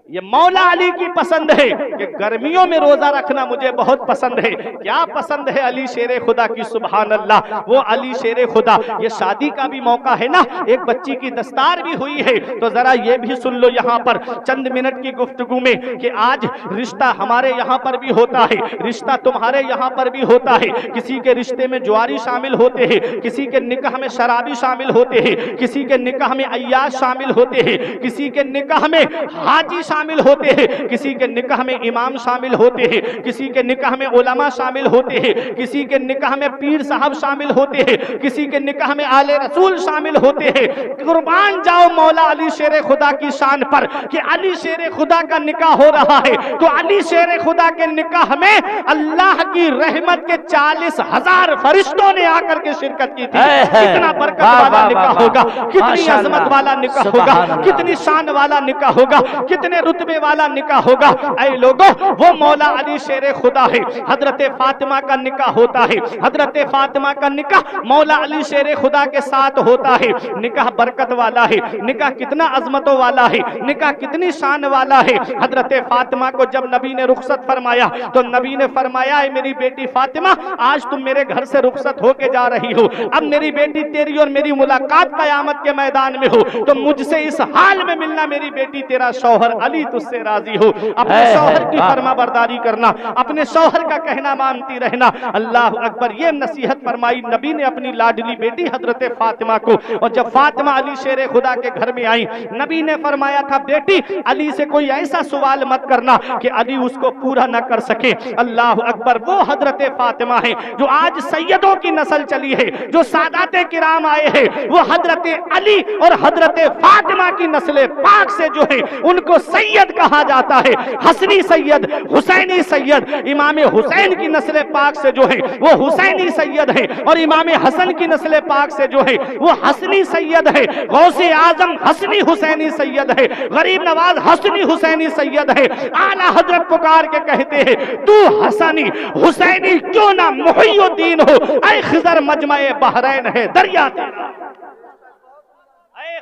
ये मौला अली की पसंद है कि गर्मियों में रोजा रखना मुझे बहुत पसंद है। क्या पसंद है अली शेर खुदा की, सुभान अल्लाह। वो अली शेर खुदा, ये शादी का भी मौका है ना, एक बच्ची की दस्तार भी हुई है, तो जरा ये भी सुन लो यहाँ पर चंद मिनट की गुफ्तगू में कि आज रिश्ता हमारे यहाँ पर भी होता है, रिश्ता तुम्हारे यहाँ पर भी होता है। किसी के रिश्ते में जुआरी शामिल होते हैं, किसी के निकाह में शराबी शामिल होते हैं, किसी के निकाह में अय्याश शामिल होते हैं, किसी के निकाह में हाजी शामिल होते हैं, किसी के निकाह में इमाम शामिल होते हैं, किसी के निकाह में उलमा शामिल होते हैं, किसी के निकाह में पीर साहब शामिल होते हैं, किसी के निकाह में आले रसूल शामिल होते हैं। कुर्बान जाओ मौला अली शेर खुदा की शान पर कि अली शेर खुदा का निकाह हो रहा है, तो अली शेर खुदा के निकाह में अल्लाह की रहमत के 40,000 फरिश्तों ने आकर के शिरकत की थी। कितना बरकत वाला निकाह होगा, कितनी अजमत वाला निकाह होगा, कितनी शान वाला निकाह होगा, कितने रुतबे वाला निकाह होगा। ऐ लोगों वो मौला अली शेर खुदा है। हजरत फातिमा का निकाह होता है, हजरत फातिमा का निकाह मौला अली शेर खुदा के साथ होता है। निकाह बरकत वाला है, निकाह कितना अजमतों वाला है, निकाह कितनी शान वाला है। हजरत फातिमा को जब नबी ने रुखसत फरमाया तो नबी ने फरमाया मेरी बेटी फातिमा आज तुम मेरे घर से रुखसत होके जा रही हो, अब मेरी बेटी तेरी और मेरी मुलाकात कयामत के मैदान में हो, तो मुझसे इस हाल में मिलना मेरी बेटी तेरा शौहर अली तुझसे राजी हो। अपने शौहर की फरमाबरदारी करना, अपने शौहर का कहना मानती रहना। अल्लाह अकबर, ये नसीहत फरमाई नबी ने अपनी लाडली बेटी हजरत फातिमा को। और जब फातिमा अली शेर खुदा के घर में आई, नबी ने फरमाया था बेटी अली से कोई ऐसा सवाल मत करना कि अली उसको पूरा न कर सके। अल्लाह अकबर, वो हजरत फातिमा है जो आज सैयदों की नस्ल चली है, जो सादाते किराम आए हैं, वो हजरत अली और हजरत फातिमा की नस्ल पाक से जो है उनको सैयद कहा जाता है। हसनी सैयद, हुसैनी सैयद, इमाम हुसैन की नस्ल पाक से जो है वो हुसैनी सैयद है, और इमाम हसन की नस्ल पाक से जो है वो हसनी सैयद है। गौसे आजम हसनी हुसैनी सैयद है, गरीब नवाज हसनी हुसैनी सैयद है। आला हजरत पुकार के कहते हैं तू हसनी हुसैनी क्यों ना मुहियुद्दीन हो, ऐ खिजर मजमए बहरैन है दरिया तेरा,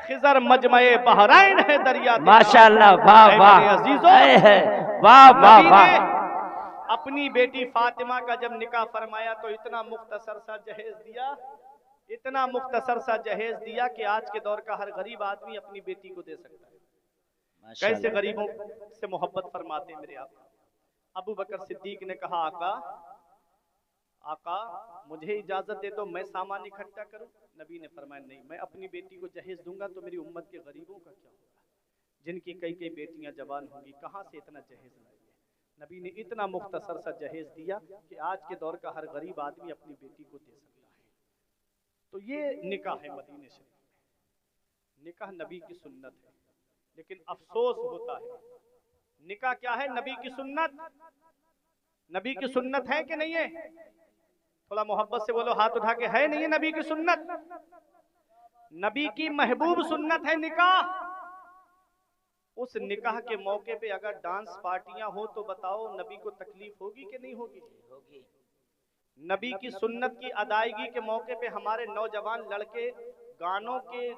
खिजर मजमए बहरैन है दरिया। माशाल्लाह, वाह वाह अजीजों, वाह वाह वाह। अपनी बेटी फातिमा का जब निकाह फरमाया तो इतना मुख्तसर सा जहेज दिया, इतना मुख्तसर सा जहेज दिया कि आज के दौर का हर गरीब आदमी अपनी बेटी को दे सकता है। कैसे गरीबों से मोहब्बत फरमाते हैं मेरे आका। अबू बकर सिद्दीक ने कहा आका आका मुझे इजाजत दे दो मैं सामान इकट्ठा करूं। नबी ने फरमाया नहीं, मैं अपनी बेटी को जहेज दूंगा तो मेरी उम्मत के गरीबों का क्या होगा, जिनकी कई कई बेटियां जवान होंगी, कहां से इतना जहेज लाएंगे। नबी ने इतना मुख्तसर सा जहेज दिया कि आज के दौर का हर गरीब आदमी अपनी बेटी को दे सकता है। तो ये निकाह है मदीने शरीफ में, निकाह नबी की सुन्नत है। लेकिन अफसोस होता है, निकाह क्या है? नबी की सुन्नत। नबी की सुन्नत है कि नहीं है? थोड़ा मोहब्बत से बोलो, हाथ उठा के, है नहीं है नबी की सुन्नत? नबी की महबूब सुन्नत है निकाह। उस निकाह के मौके पे अगर डांस पार्टियां हो तो बताओ नबी को तकलीफ होगी कि नहीं होगी? होगी। नबी की सुन्नत की अदायगी के मौके पे हमारे नौजवान लड़के गानों के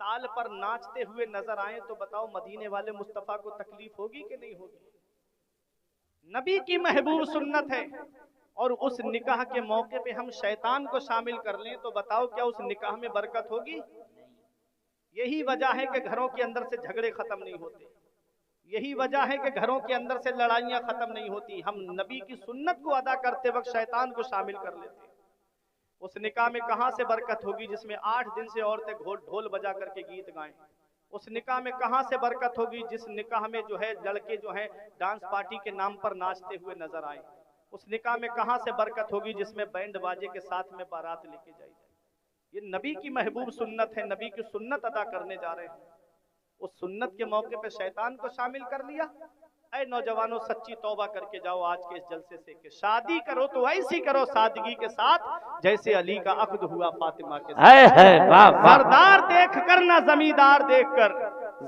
ताल पर नाचते हुए नजर आए तो बताओ मदीने वाले मुस्तफा को तकलीफ होगी कि नहीं होगी? नबी की महबूब सुन्नत है, और उस निकाह के मौके पे हम शैतान को शामिल कर लें तो बताओ क्या उस निकाह में बरकत होगी? यही वजह है कि घरों के अंदर से झगड़े खत्म नहीं होते, यही वजह है कि घरों के अंदर से लड़ाइयां खत्म नहीं होती। हम नबी की सुन्नत को अदा करते वक्त शैतान को शामिल कर लेते। उस निकाह में कहां से बरकत होगी जिसमें 8 दिन से औरतें ढोल बजा करके गीत गाएं? उस निकाह में कहां से बरकत होगी जिस निकाह में जो है लड़के जो है डांस पार्टी के नाम पर नाचते हुए नजर आए? उस निकाह में कहां से बरकत होगी जिसमें बैंड बाजे के साथ में बारात लेके जाई जाए? ये नबी की महबूब सुन्नत है, नबी की सुन्नत अदा करने जा रहे हैं। उस सुन्नत के मौके पे शैतान को शामिल कर लिया। ऐ नौजवानों, सच्ची तौबा करके जाओ आज के इस जलसे से कि शादी करो तो ऐसी करो सादगी के साथ जैसे अली का अक्द हुआ फातिमा के साथ। वाह वाह सरदार देख कर ना जमींदार देखकर,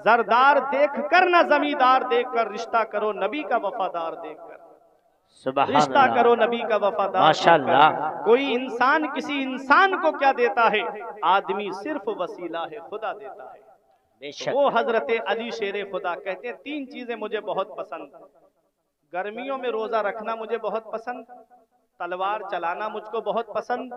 जरदार देख कर ना जमींदार देखकर, रिश्ता करो नबी का वफादार देखकर, रिश्ता करो नबी का वफादार। माशाल्लाह। कोई इंसान किसी इंसान को क्या देता है, आदमी सिर्फ वसीला है, खुदा देता है। वो हजरत अली शेरे खुदा कहते हैं 3 चीजें मुझे बहुत पसंद। गर्मियों में रोजा रखना मुझे बहुत पसंद, तलवार चलाना मुझको बहुत पसंद,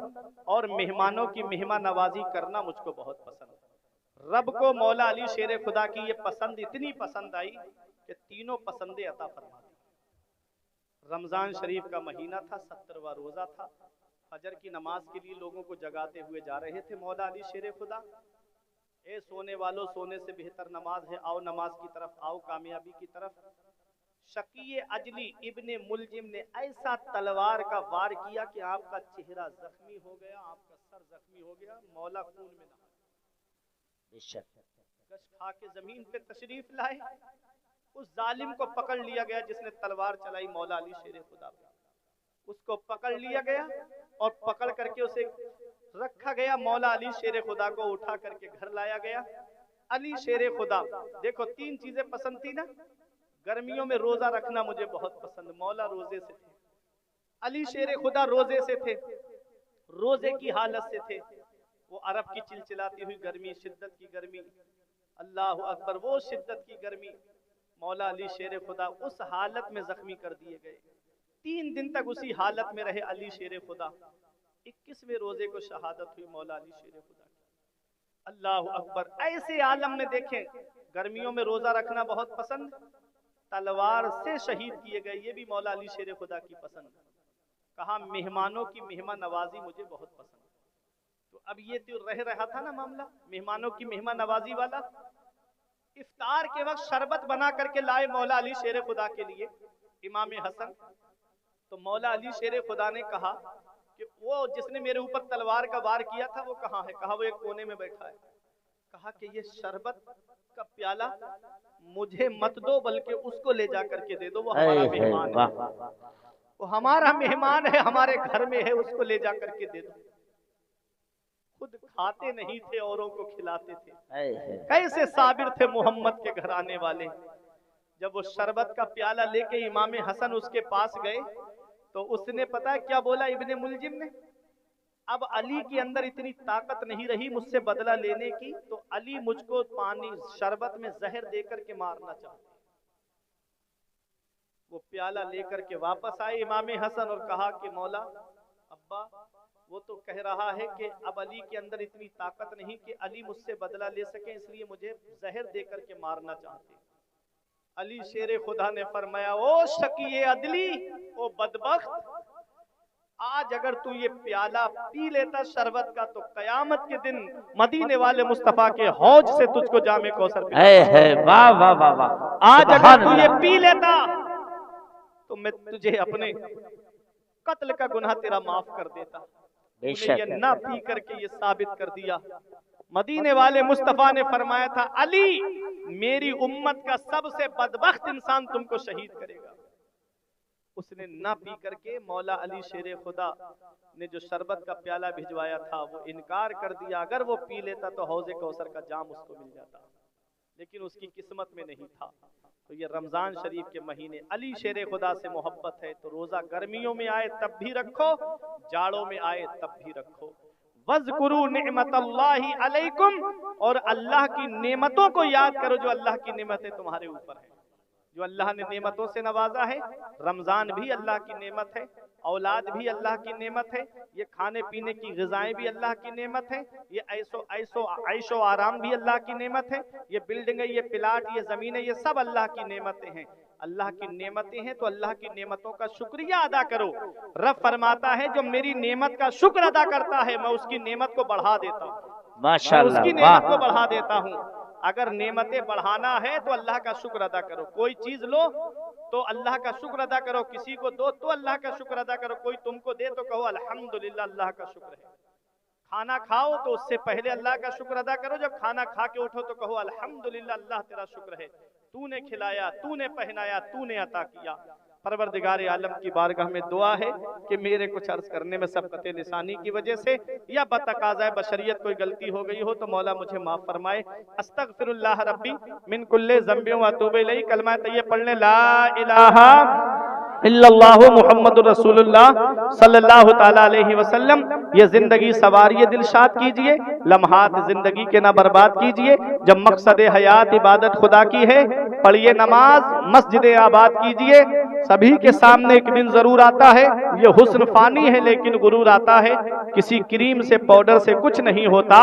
और मेहमानों की मेहमान नवाजी करना मुझको बहुत पसंद। रब को मौला अली शेरे खुदा की ये पसंद इतनी पसंद आई कि तीनों पसंदें अता फरमा दी। रमजान शरीफ का महीना था, 70वां रोजा था। फजर की नमाज के लिए लोगों को जगाते हुए जा रहे थे मौला अली शेरे खुदा। ए सोने वालों, सोने से बेहतर नमाज है, आओ नमाज की तरफ, आओ कामयाबी की तरफ। शकीए अजली इब्ने मुलजिम ने ऐसा तलवार का वार किया कि आपका चेहरा जख्मी हो गया, आपका सर जख्मी हो गया। मौला खून में नहा, गश खा के जमीन पे तशरीफ लाए। उस जालिम को पकड़ लिया गया जिसने तलवार चलाई मौला अली शेरे खुदा पे। उसको पकड़ लिया गया और पकड़ करके उसे रखा गया। मौला अली शेरे खुदा को उठा करके घर लाया गया। अली शेरे खुदा, देखो 3 चीजें पसंद थी ना। गर्मियों में रोजा रखना मुझे बहुत पसंद, मौला रोजे से थे। अली शेरे खुदा रोजे से थे, रोजे की हालत से थे। वो अरब की चिलचिलाती हुई गर्मी, शिद्दत की गर्मी, अल्लाह अकबर, वो शिद्दत की गर्मी, मौला अली शेरे खुदा उस हालत में जख्मी कर दिए गए। 3 दिन तक उसी हालत में रहे अली शेरे खुदा। 21वें रोजे को शहादत हुई मौला अली शेरे खुदा की। अल्लाह अकबर। ऐसे आलम में देखें, गर्मियों में रोजा रखना बहुत पसंद, तलवार से शहीद किए गए, ये भी मौला अली शेरे खुदा की पसंद। कहा मेहमानों की मेहमान नवाजी मुझे बहुत पसंद। तो अब ये तो रह रहा था ना मामला मेहमानों की मेहमान नवाजी वाला। इफ्तार के वक्त शरबत बना करके लाए मौला अली शेरे खुदा के लिए इमाम हसन। तो मौला अली शेरे खुदा ने कहा कि वो जिसने मेरे ऊपर तलवार का वार किया था वो कहाँ है? कहा वो एक कोने में बैठा है। कहा कि ये शरबत का प्याला मुझे मत दो, बल्कि उसको ले जा करके दे दो, वो हमारा मेहमान है, वो हमारा मेहमान है, हमारे घर में है, उसको ले जा करके दे दो। खुद खाते नहीं थे, औरों को खिलाते थे। कैसे साबिर थे मोहम्मद के घर आने वाले। जब वो शरबत का प्याला लेके इमाम हसन उसके पास गए तो उसने पता है क्या बोला इब्ने मुलजिम ने? अब अली के अंदर इतनी ताकत नहीं रही मुझसे बदला लेने की, तो अली मुझको पानी शरबत में जहर देकर के मारना चाहते। वो प्याला लेकर के वापस आए इमाम हसन और कहा कि मौला अब्बा, वो तो कह रहा है कि अब अली के अंदर इतनी ताकत नहीं कि अली मुझसे बदला ले सके, इसलिए मुझे जहर देकर के मारना चाहते। अली शेरे खुदा ने फरमाया, ओ शकीए अदली, ओ बदबख्त, आज अगर तू ये प्याला पी लेता शरबत का तो कयामत के दिन मदीने वाले मुस्तफा के हौज से तुझको जामे कौसर पिलाऊंगा। वाह वाह वाह वाह। आज अगर तू ये पी लेता तो मैं तुझे अपने कत्ल का गुनाह तेरा माफ कर देता। ये ना पी करके ये साबित कर दिया। मदीने वाले मुस्तफा ने फरमाया था, अली मेरी उम्मत का सबसे बदबख्त इंसान तुमको शहीद करेगा। उसने ना पी करके मौला अली शेरे खुदा ने जो शरबत का प्याला भिजवाया था वो इनकार कर दिया। अगर वो पी लेता तो हौजे कौसर का जाम उसको मिल जाता, लेकिन उसकी किस्मत में नहीं था। तो ये रमजान शरीफ के महीने, अली शेरे खुदा से मोहब्बत है तो रोजा गर्मियों में आए तब भी रखो, जाड़ों में आए तब भी रखो। वज़कुरू निअमतल्लाहि अलैकुम, और अल्लाह की नेमतों को याद करो जो अल्लाह की नेमतें तुम्हारे ऊपर है, जो अल्लाह ने नेमतों से नवाजा है। रमजान भी अल्लाह की नेमत है, औलाद भी अल्लाह की नेमत है, ये खाने पीने की ग़िज़ाएं भी अल्लाह की नेमत है, ये ऐशो आराम भी अल्लाह की नेमत है, ये बिल्डिंग, ये प्लाट, ये ज़मीनें, ये सब अल्लाह की नेमतें हैं। अल्लाह की नेमतें हैं तो अल्लाह की नेमतों का शुक्रिया अदा करो। रब फरमाता है जो मेरी नेमत का शुक्र अदा करता है मैं उसकी नेमत को बढ़ा देता हूँ, माशाअल्लाह, उसकी नेमत को बढ़ा देता हूँ। अगर नेमतें बढ़ाना है तो अल्लाह का शुक्र अदा करो। कोई चीज लो तो अल्लाह का शुक्र अदा करो, किसी को दो तो अल्लाह का शुक्र अदा करो, कोई तुमको दे तो कहो अल्हम्दुलिल्लाह, अल्लाह का शुक्र है। खाना खाओ तो उससे पहले अल्लाह का शुक्र अदा करो। जब खाना खा के उठो तो कहो अल्हम्दुलिल्लाह, अल्लाह तेरा शुक्र है, तूने खिलाया, तूने पहनाया, तूने अता किया। परवरदिगार आलम की बारगाह में दुआ है कि मेरे कुछ अर्ज करने में सबकत लिसानी की वजह से या बतकाज़ाए बशरियत कोई गलती हो गई हो तो मौला मुझे माफ फरमाए। अस्तगफिरुल्लाह रब्बी मिन कुल्ले ज़ंबिन व अतूबु इलैहि। कलमा तय्यब पढ़ लें, ला इलाहा इल्लल्लाहु मुहम्मदुर रसूलुल्लाह सल्लल्लाहु ताला अलैहि वसल्लम। ये जिंदगी सवारी दिलशाद कीजिए, लम्हात जिंदगी के ना बर्बाद कीजिए। जब मकसद हयात इबादत खुदा की है, पढ़िए नमाज, मस्जिद आबाद कीजिए। सभी के सामने एक दिन जरूर आता है, ये हुस्न फानी है लेकिन गुरूर आता है। किसी क्रीम से पाउडर से कुछ नहीं होता,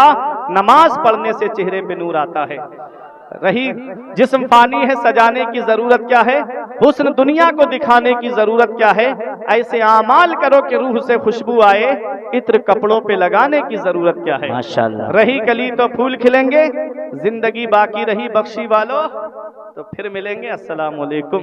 नमाज पढ़ने से चेहरे पे नूर आता है। रही जिस्म फानी है, सजाने की जरूरत क्या है, हुस्न दुनिया को दिखाने की जरूरत क्या है। ऐसे आमाल करो कि रूह से खुशबू आए, इत्र कपड़ों पे लगाने की जरूरत क्या है। माशाअल्लाह। रही कली तो फूल खिलेंगे, जिंदगी बाकी रही बख्शी वालों तो फिर मिलेंगे। अस्सलाम वालेकुम।